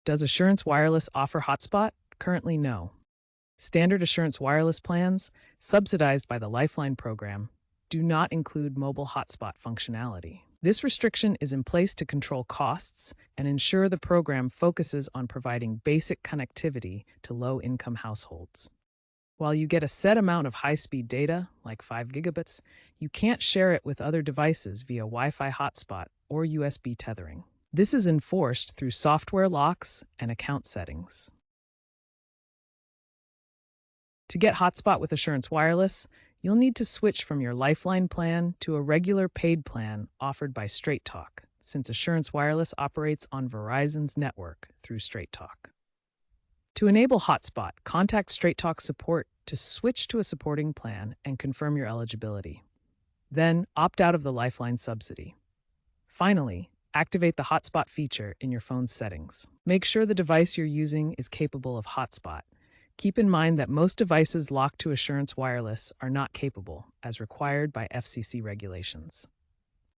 Does Assurance Wireless offer Hotspot? Currently, no. Standard Assurance Wireless plans, subsidized by the Lifeline program, do not include mobile hotspot functionality. This restriction is in place to control costs and ensure the program focuses on providing basic connectivity to low-income households. While you get a set amount of high-speed data, like 5 gigabits, you can't share it with other devices via Wi-Fi hotspot or USB tethering. This is enforced through software locks and account settings. To get Hotspot with Assurance Wireless, you'll need to switch from your Lifeline plan to a regular paid plan offered by Straight Talk, since Assurance Wireless operates on Verizon's network through Straight Talk. To enable Hotspot, contact Straight Talk support to switch to a supporting plan and confirm your eligibility. Then, opt out of the Lifeline subsidy. Finally, activate the Hotspot feature in your phone's settings. Make sure the device you're using is capable of Hotspot. Keep in mind that most devices locked to Assurance Wireless are not capable, as required by FCC regulations.